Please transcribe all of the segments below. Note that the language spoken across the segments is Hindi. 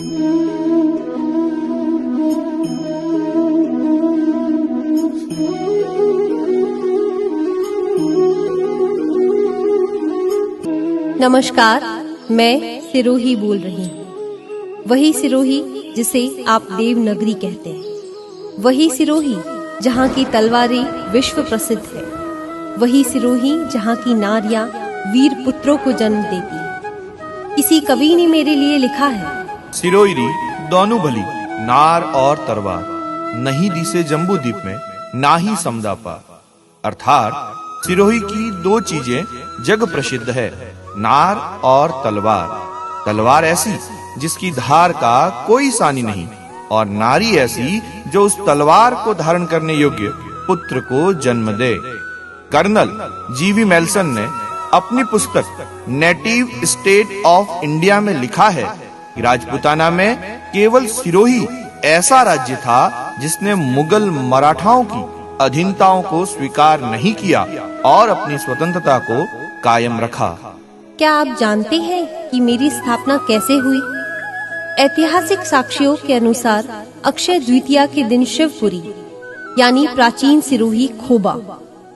नमस्कार, मैं सिरोही बोल रही हूँ। वही सिरोही जिसे आप देवनगरी कहते हैं, वही सिरोही जहाँ की तलवारें विश्व प्रसिद्ध है, वही सिरोही जहाँ की नारियां वीर पुत्रों को जन्म देती है। किसी कवि ने मेरे लिए लिखा है, सिरोही दोनों भली नार और तलवार, नहीं दिसे जम्बू द्वीप में ना ही समदापा। अर्थात सिरोही की दो चीजें जग प्रसिद्ध है, नार और तलवार। तलवार ऐसी जिसकी धार का कोई सानी नहीं, और नारी ऐसी जो उस तलवार को धारण करने योग्य पुत्र को जन्म दे। कर्नल जीवी मेल्सन ने अपनी पुस्तक नेटिव स्टेट ऑफ इंडिया में लिखा है कि राजपूताना में केवल सिरोही ऐसा राज्य था जिसने मुगल मराठाओं की अधीनताओं को स्वीकार नहीं किया और अपनी स्वतंत्रता को कायम रखा। क्या आप जानते हैं कि मेरी स्थापना कैसे हुई? ऐतिहासिक साक्ष्यों के अनुसार अक्षय द्वितीया के दिन शिवपुरी यानी प्राचीन सिरोही खोबा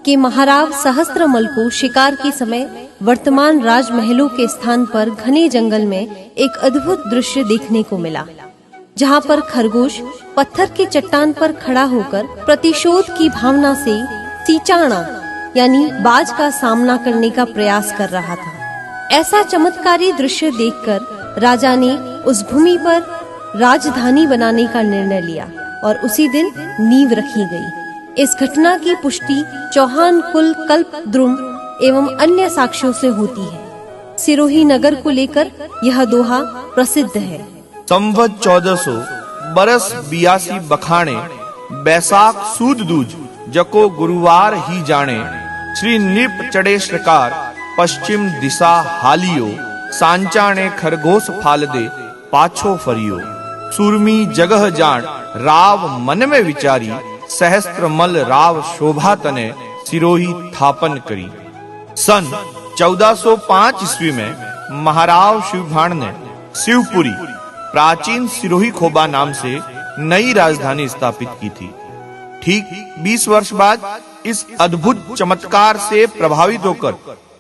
के महाराव सहस्त्रमल को शिकार के समय वर्तमान राजमहलों के स्थान पर घने जंगल में एक अद्भुत दृश्य देखने को मिला, जहाँ पर खरगोश पत्थर के चट्टान पर खड़ा होकर प्रतिशोध की भावना से सीचाणा यानी बाज का सामना करने का प्रयास कर रहा था। ऐसा चमत्कारी दृश्य देखकर राजा ने उस भूमि पर राजधानी बनाने का निर्णय लिया और उसी दिन नींव रखी गई। इस घटना की पुष्टि चौहान कुल कल्पद्रुम एवं अन्य साक्ष्यों से होती है। सिरोही नगर को लेकर यह दोहा प्रसिद्ध है। संवत 1400 बरस 82 बखाने, बैसाख सूद दूज जको गुरुवार ही जाने। श्री नृप चढ़े श्रकार पश्चिम दिशा हालियो, सांचाने खरगोश फाल दे पाछो फरियो। सूरमी जगह जान राव मन में विचारी, सहस्त्रमल राव शोभा तने सिरोही थापन करी। सन 1405 ईस्वी में महाराव शिवभाण ने शिवपुरी प्राचीन सिरोही खोबा नाम से नई राजधानी स्थापित की थी। ठीक 20 वर्ष बाद इस अद्भुत चमत्कार से प्रभावित होकर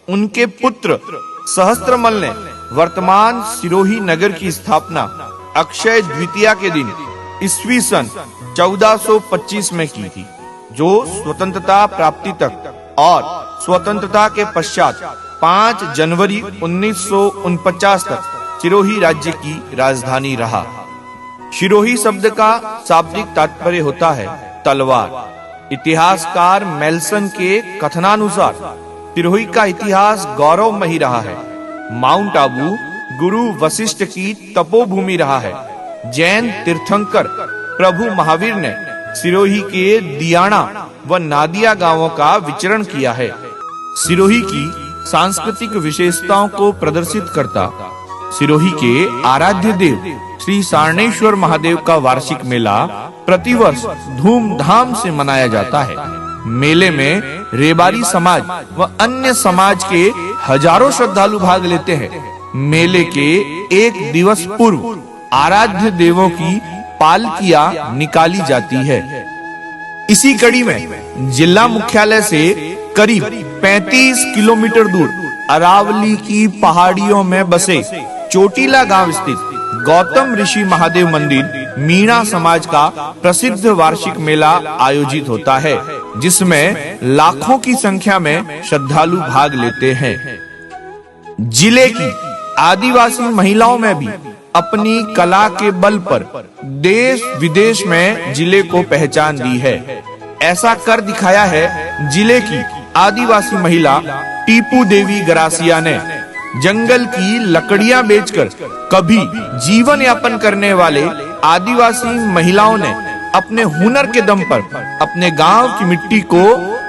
उनके पुत्र सहस्त्रमल ने वर्तमान सिरोही नगर की स्थापना अक्षय द्वितीया के दिन ईस्वी सन 1425 में की थी, जो स्वतंत्रता प्राप्ति तक और स्वतंत्रता के पश्चात 5 जनवरी 1949 तक सिरोही राज्य की राजधानी रहा। सिरोही शब्द का शाब्दिक तात्पर्य होता है तलवार। इतिहासकार मेल्सन के कथनानुसार सिरोही का इतिहास गौरवमयी रहा है। माउंट आबू गुरु वशिष्ठ की तपोभूमि रहा है। जैन तीर्थंकर प्रभु महावीर ने सिरोही के दियाना व नादिया गांवों का विचरण किया है। सिरोही की सांस्कृतिक विशेषताओं को प्रदर्शित करता सिरोही के आराध्य देव श्री सारणेश्वर महादेव का वार्षिक मेला प्रतिवर्ष धूमधाम से मनाया जाता है। मेले में रेबारी समाज व अन्य समाज के हजारों श्रद्धालु भाग लेते हैं। मेले के एक दिवस पूर्व आराध्य देवों की पालकियां निकाली जाती है। इसी कड़ी में जिला मुख्यालय से करीब 35 किलोमीटर दूर अरावली की पहाड़ियों में बसे चोटीला गांव स्थित गौतम ऋषि महादेव मंदिर मीणा समाज का प्रसिद्ध वार्षिक मेला आयोजित होता है, जिसमें लाखों की संख्या में श्रद्धालु भाग लेते हैं। जिले की आदिवासी महिलाओं में भी अपनी कला के बल पर देश विदेश में जिले को पहचान दी है। ऐसा कर दिखाया है जिले की आदिवासी महिला टीपू देवी गरासिया ने। जंगल की लकड़ियां बेचकर कभी जीवन यापन करने वाले आदिवासी महिलाओं ने अपने हुनर के दम पर अपने गांव की मिट्टी को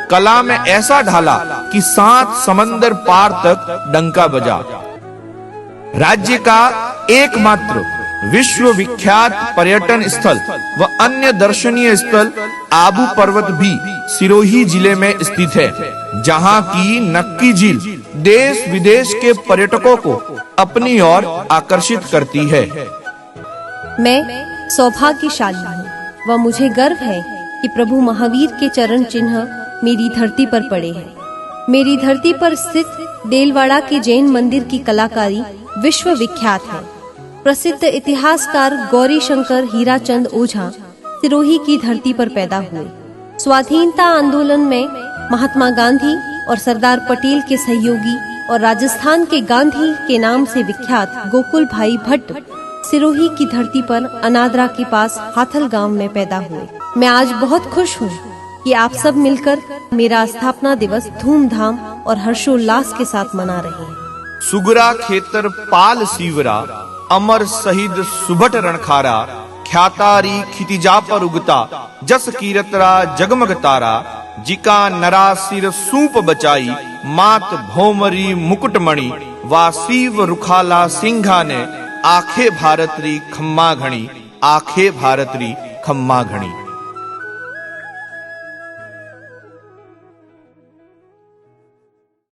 कला में ऐसा ढाला कि 7 समंदर पार तक डंका बजा। राज्य का एकमात्र विश्व विख्यात पर्यटन स्थल व अन्य दर्शनीय स्थल आबू पर्वत भी सिरोही जिले में स्थित है, जहां की नक्की झील देश विदेश के पर्यटकों को अपनी ओर आकर्षित करती है। मैं सौभाग्यशाली हूँ व मुझे गर्व है कि प्रभु महावीर के चरण चिन्ह मेरी धरती पर पड़े हैं। मेरी धरती पर स्थित देलवाड़ा के जैन मंदिर की कलाकारी विश्व विख्यात है। प्रसिद्ध इतिहासकार गौरी शंकर हीराचंद ओझा सिरोही की धरती पर पैदा हुए। स्वाधीनता आंदोलन में महात्मा गांधी और सरदार पटेल के सहयोगी और राजस्थान के गांधी के नाम से विख्यात गोकुल भाई भट्ट सिरोही की धरती पर अनादरा के पास हाथल गांव में पैदा हुए। मैं आज बहुत खुश हूँ कि आप सब मिलकर मेरा स्थापना दिवस धूमधाम और हर्षोल्लास के साथ मना रहे हैं। सुगरा खेतर पाल सीवरा, अमर शहीद सुभट रणखारा, ख्यातारी खितिजा पर उगता, जस कीरतरा जगमग तारा, जिका नरा सिर सूप बचाई, मात भौमरी मुकुटमणि, वासीव रुखाला सिंघा ने, आखे भारतरी खम्मा घणी, आखे भारतरी खम्मा घणी।